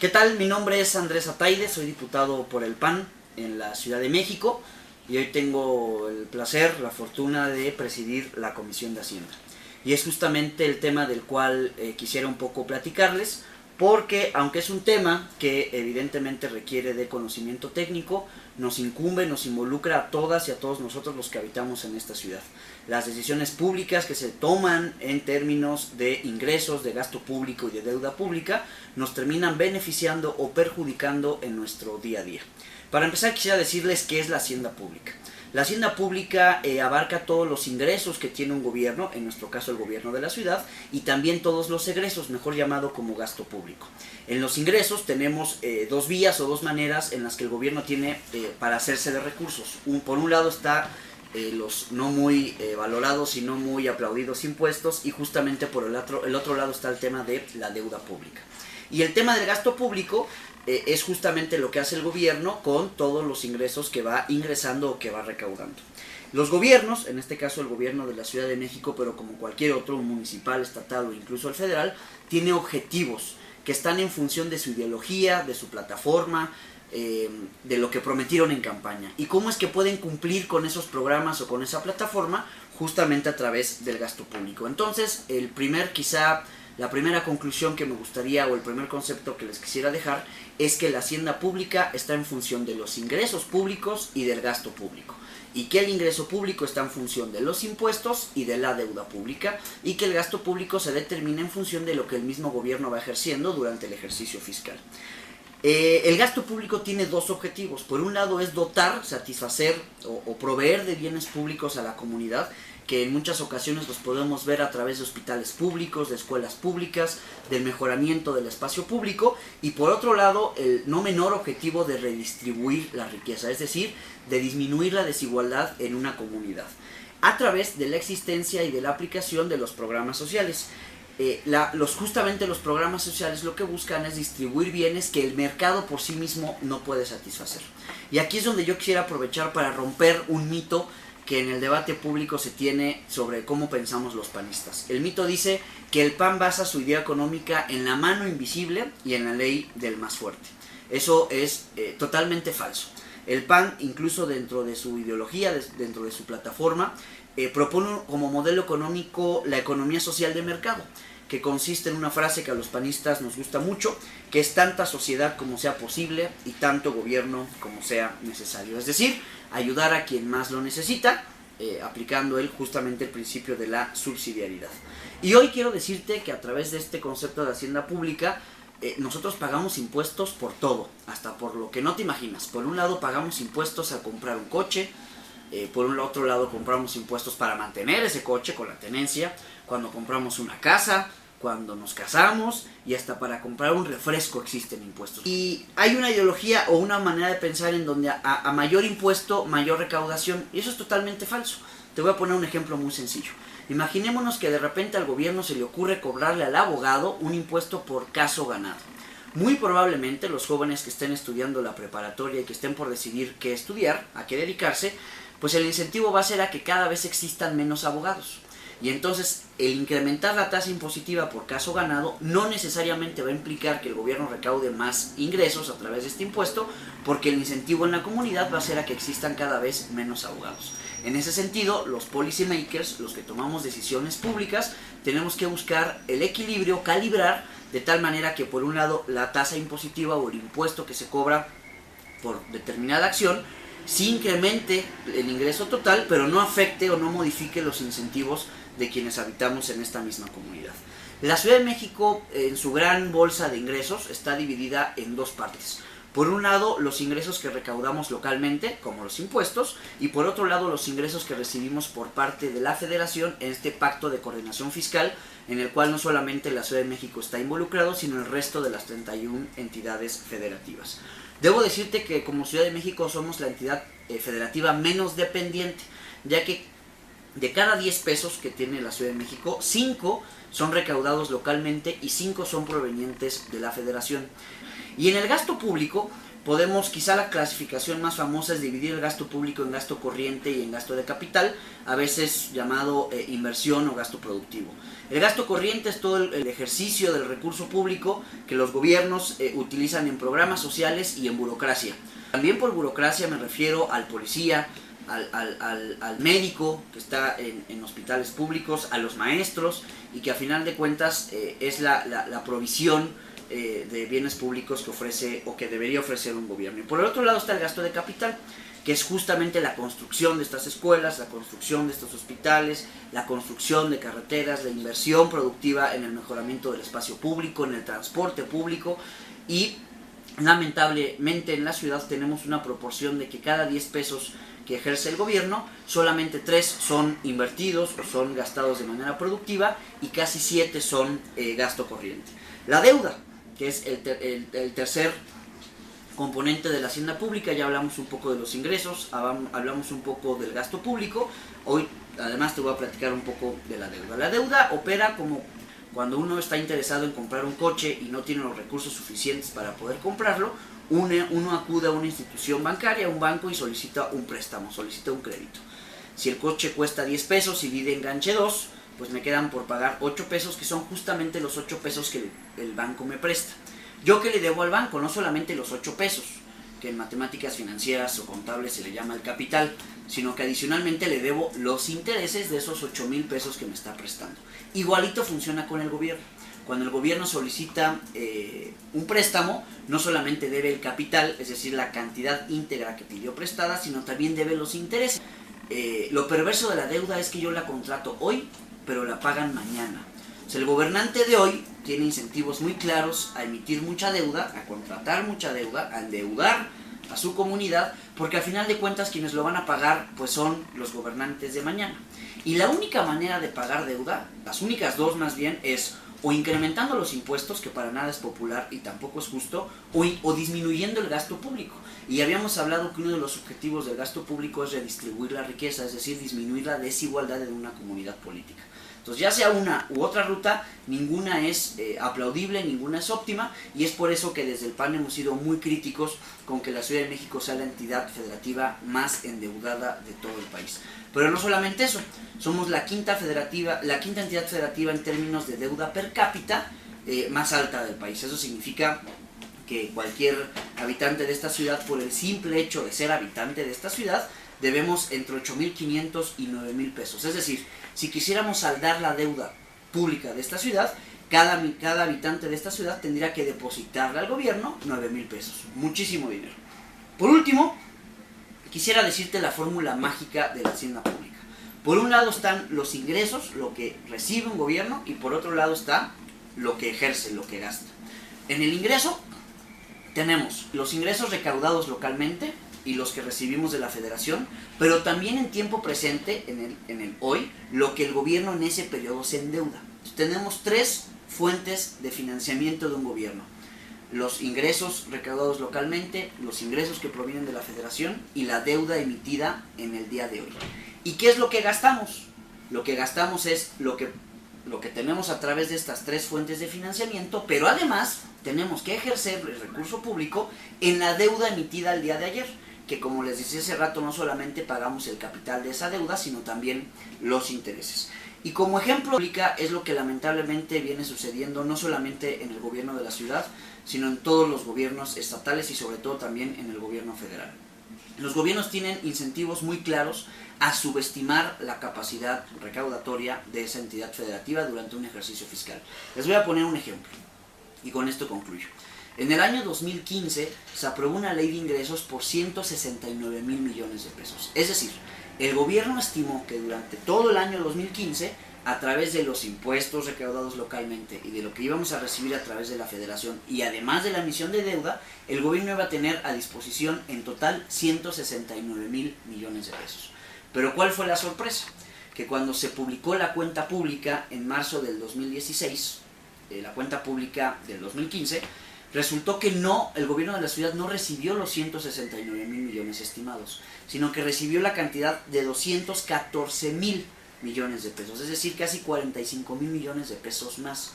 ¿Qué tal? Mi nombre es Andrés Ataide, soy diputado por el PAN en la Ciudad de México y hoy tengo el placer, la fortuna de presidir la Comisión de Hacienda. Y es justamente el tema del cual quisiera un poco platicarles, porque aunque es un tema que evidentemente requiere de conocimiento técnico, nos incumbe, nos involucra a todas y a todos nosotros los que habitamos en esta ciudad. Las decisiones públicas que se toman en términos de ingresos, de gasto público y de deuda pública nos terminan beneficiando o perjudicando en nuestro día a día. Para empezar, quisiera decirles qué es la hacienda pública. La hacienda pública abarca todos los ingresos que tiene un gobierno, en nuestro caso el gobierno de la ciudad, y también todos los egresos, mejor llamado como gasto público. En los ingresos tenemos dos vías o dos maneras en las que el gobierno tiene para hacerse de recursos. Por un lado está los no muy valorados y no muy aplaudidos impuestos, y justamente por el otro lado está el tema de la deuda pública. Y el tema del gasto público es justamente lo que hace el gobierno con todos los ingresos que va ingresando o que va recaudando. Los gobiernos, en este caso el gobierno de la Ciudad de México, pero como cualquier otro, municipal, estatal o incluso el federal, tiene objetivos que están en función de su ideología, de su plataforma, de lo que prometieron en campaña. ¿Y cómo es que pueden cumplir con esos programas o con esa plataforma? Justamente a través del gasto público. Entonces, la primera conclusión que me gustaría, o el primer concepto que les quisiera dejar, es que la hacienda pública está en función de los ingresos públicos y del gasto público, y que el ingreso público está en función de los impuestos y de la deuda pública, y que el gasto público se determina en función de lo que el mismo gobierno va ejerciendo durante el ejercicio fiscal. El gasto público tiene dos objetivos. Por un lado es dotar, satisfacer o proveer de bienes públicos a la comunidad, que en muchas ocasiones los podemos ver a través de hospitales públicos, de escuelas públicas, del mejoramiento del espacio público, y por otro lado el no menor objetivo de redistribuir la riqueza, es decir, de disminuir la desigualdad en una comunidad, a través de la existencia y de la aplicación de los programas sociales. Justamente los programas sociales lo que buscan es distribuir bienes que el mercado por sí mismo no puede satisfacer. Y aquí es donde yo quisiera aprovechar para romper un mito que en el debate público se tiene sobre cómo pensamos los panistas. El mito dice que el PAN basa su idea económica en la mano invisible y en la ley del más fuerte. Eso es totalmente falso. El PAN, incluso dentro de su ideología, dentro de su plataforma, propone como modelo económico la economía social de mercado, que consiste en una frase que a los panistas nos gusta mucho, que es tanta sociedad como sea posible y tanto gobierno como sea necesario. Es decir, ayudar a quien más lo necesita, aplicando él justamente el principio de la subsidiariedad. Y hoy quiero decirte que a través de este concepto de hacienda pública, nosotros pagamos impuestos por todo, hasta por lo que no te imaginas. Por un lado pagamos impuestos al comprar un coche, por un otro lado compramos impuestos para mantener ese coche con la tenencia, cuando compramos una casa, cuando nos casamos, y hasta para comprar un refresco existen impuestos. Y hay una ideología o una manera de pensar en donde a mayor impuesto, mayor recaudación, y eso es totalmente falso. Te voy a poner un ejemplo muy sencillo. Imaginémonos que de repente al gobierno se le ocurre cobrarle al abogado un impuesto por caso ganado. Muy probablemente los jóvenes que estén estudiando la preparatoria y que estén por decidir qué estudiar, a qué dedicarse, pues el incentivo va a ser a que cada vez existan menos abogados. Y entonces el incrementar la tasa impositiva por caso ganado no necesariamente va a implicar que el gobierno recaude más ingresos a través de este impuesto, porque el incentivo en la comunidad va a ser a que existan cada vez menos abogados. En ese sentido, los policy makers, los que tomamos decisiones públicas, tenemos que buscar el equilibrio, calibrar, de tal manera que por un lado la tasa impositiva o el impuesto que se cobra por determinada acción sí incremente el ingreso total, pero no afecte o no modifique los incentivos de quienes habitamos en esta misma comunidad. La Ciudad de México, en su gran bolsa de ingresos, está dividida en dos partes. Por un lado, los ingresos que recaudamos localmente, como los impuestos, y por otro lado, los ingresos que recibimos por parte de la Federación en este pacto de coordinación fiscal, en el cual no solamente la Ciudad de México está involucrado, sino el resto de las 31 entidades federativas. Debo decirte que como Ciudad de México somos la entidad federativa menos dependiente, ya que de cada 10 pesos que tiene la Ciudad de México, 5 son recaudados localmente y 5 son provenientes de la Federación. Y en el gasto público, quizá la clasificación más famosa es dividir el gasto público en gasto corriente y en gasto de capital, a veces llamado inversión o gasto productivo. El gasto corriente es todo el ejercicio del recurso público que los gobiernos utilizan en programas sociales y en burocracia. También por burocracia me refiero al policía, al médico que está en hospitales públicos, a los maestros, y que a final de cuentas es la provisión de bienes públicos que ofrece o que debería ofrecer un gobierno. Y por el otro lado está el gasto de capital, que es justamente la construcción de estas escuelas, la construcción de estos hospitales, la construcción de carreteras, la inversión productiva en el mejoramiento del espacio público, en el transporte público. Y lamentablemente en la ciudad tenemos una proporción de que cada 10 pesos que ejerce el gobierno, solamente 3 son invertidos o son gastados de manera productiva y casi 7 son gasto corriente. La deuda, que es el tercer componente de la hacienda pública. Ya hablamos un poco de los ingresos, hablamos un poco del gasto público. Hoy además te voy a platicar un poco de la deuda. La deuda opera como cuando uno está interesado en comprar un coche y no tiene los recursos suficientes para poder comprarlo. Uno acude a una institución bancaria, a un banco, y solicita un préstamo, solicita un crédito. Si el coche cuesta 10 pesos y divide enganche 2, pues me quedan por pagar 8 pesos, que son justamente los 8 pesos que el banco me presta. Yo que le debo al banco, no solamente los 8 pesos, que en matemáticas financieras o contables se le llama el capital, sino que adicionalmente le debo los intereses de esos 8,000 pesos que me está prestando. Igualito funciona con el gobierno. Cuando el gobierno solicita un préstamo, no solamente debe el capital, es decir, la cantidad íntegra que pidió prestada, sino también debe los intereses. Lo perverso de la deuda es que yo la contrato hoy, pero la pagan mañana. O sea, el gobernante de hoy tiene incentivos muy claros a emitir mucha deuda, a contratar mucha deuda, a endeudar a su comunidad, porque al final de cuentas quienes lo van a pagar pues son los gobernantes de mañana. Y la única manera de pagar deuda, las únicas dos más bien, es o incrementando los impuestos, que para nada es popular y tampoco es justo, o disminuyendo el gasto público. Y habíamos hablado que uno de los objetivos del gasto público es redistribuir la riqueza, es decir, disminuir la desigualdad en una comunidad política. Entonces, ya sea una u otra ruta, ninguna es aplaudible, ninguna es óptima, y es por eso que desde el PAN hemos sido muy críticos con que la Ciudad de México sea la entidad federativa más endeudada de todo el país. Pero no solamente eso, somos la quinta entidad federativa en términos de deuda per cápita más alta del país. Eso significa que cualquier habitante de esta ciudad, por el simple hecho de ser habitante de esta ciudad, debemos entre 8,500 y 9,000 pesos. Es decir, si quisiéramos saldar la deuda pública de esta ciudad, cada habitante de esta ciudad tendría que depositarle al gobierno 9,000 pesos. Muchísimo dinero. Por último, quisiera decirte la fórmula mágica de la hacienda pública. Por un lado están los ingresos, lo que recibe un gobierno, y por otro lado está lo que ejerce, lo que gasta. En el ingreso tenemos los ingresos recaudados localmente y los que recibimos de la federación, pero también en tiempo presente, en el hoy, lo que el gobierno en ese periodo se endeuda. Entonces, tenemos 3 fuentes de financiamiento de un gobierno: los ingresos recaudados localmente, los ingresos que provienen de la federación y la deuda emitida en el día de hoy. ¿Y qué es lo que gastamos? Lo que gastamos es lo que tenemos a través de estas 3 fuentes de financiamiento, pero además tenemos que ejercer el recurso público en la deuda emitida el día de ayer, que como les decía hace rato, no solamente pagamos el capital de esa deuda, sino también los intereses. Y como ejemplo es lo que lamentablemente viene sucediendo no solamente en el gobierno de la ciudad, sino en todos los gobiernos estatales y sobre todo también en el gobierno federal. Los gobiernos tienen incentivos muy claros a subestimar la capacidad recaudatoria de esa entidad federativa durante un ejercicio fiscal. Les voy a poner un ejemplo y con esto concluyo. En el año 2015 se aprobó una ley de ingresos por 169,000 millones de pesos. Es decir, el gobierno estimó que durante todo el año 2015, a través de los impuestos recaudados localmente y de lo que íbamos a recibir a través de la federación y además de la emisión de deuda, el gobierno iba a tener a disposición en total 169,000 millones de pesos. Pero ¿cuál fue la sorpresa? Que cuando se publicó la cuenta pública en marzo del 2016, la cuenta pública del 2015, resultó que el gobierno de la ciudad no recibió los 169,000 millones estimados, sino que recibió la cantidad de 214,000 millones de pesos, es decir, casi 45,000 millones de pesos más.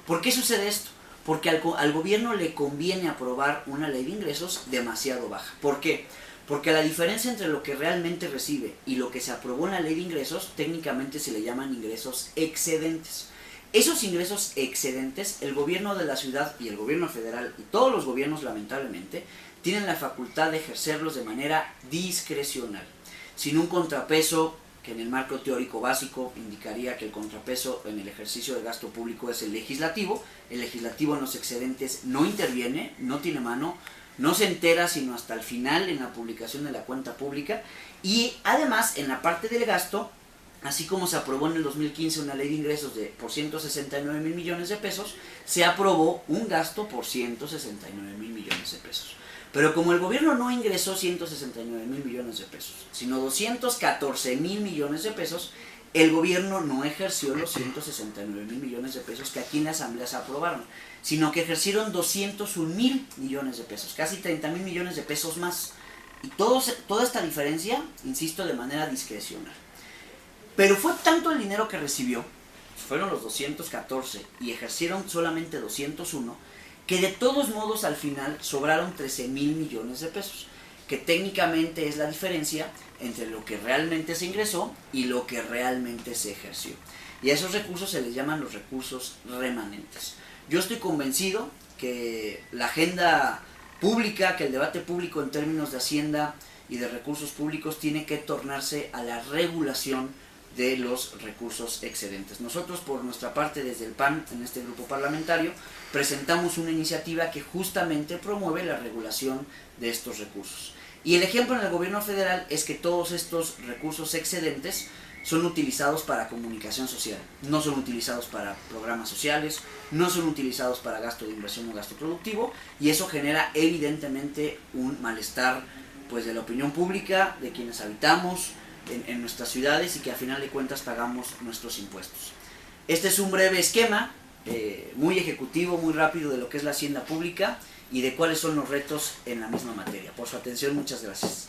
¿Por qué sucede esto? porque al gobierno le conviene aprobar una ley de ingresos demasiado baja. ¿Por qué? Porque la diferencia entre lo que realmente recibe y lo que se aprobó en la ley de ingresos, técnicamente se le llaman ingresos excedentes. Esos ingresos excedentes, el gobierno de la ciudad y el gobierno federal, y todos los gobiernos lamentablemente, tienen la facultad de ejercerlos de manera discrecional, sin un contrapeso que en el marco teórico básico indicaría que el contrapeso en el ejercicio del gasto público es el legislativo en los excedentes no interviene, no tiene mano, no se entera sino hasta el final en la publicación de la cuenta pública, y además en la parte del gasto, así como se aprobó en el 2015 una ley de ingresos por 169 mil millones de pesos, se aprobó un gasto por 169 mil millones de pesos. Pero como el gobierno no ingresó 169 mil millones de pesos, sino 214 mil millones de pesos, el gobierno no ejerció los 169 mil millones de pesos que aquí en la asamblea se aprobaron, sino que ejercieron 201 mil millones de pesos, casi 30 mil millones de pesos más. Y toda esta diferencia, insisto, de manera discrecional. Pero fue tanto el dinero que recibió, fueron los 214 y ejercieron solamente 201, que de todos modos al final sobraron 13 mil millones de pesos, que técnicamente es la diferencia entre lo que realmente se ingresó y lo que realmente se ejerció. Y a esos recursos se les llaman los recursos remanentes. Yo estoy convencido que la agenda pública, que el debate público en términos de hacienda y de recursos públicos tiene que tornarse a la regulación de los recursos excedentes. Nosotros, por nuestra parte, desde el PAN, en este grupo parlamentario, presentamos una iniciativa que justamente promueve la regulación de estos recursos. Y el ejemplo en el gobierno federal es que todos estos recursos excedentes son utilizados para comunicación social, no son utilizados para programas sociales, no son utilizados para gasto de inversión o gasto productivo, y eso genera evidentemente un malestar pues de la opinión pública, de quienes habitamos en nuestras ciudades y que a final de cuentas pagamos nuestros impuestos. Este es un breve esquema, muy ejecutivo, muy rápido de lo que es la hacienda pública y de cuáles son los retos en la misma materia. Por su atención, muchas gracias.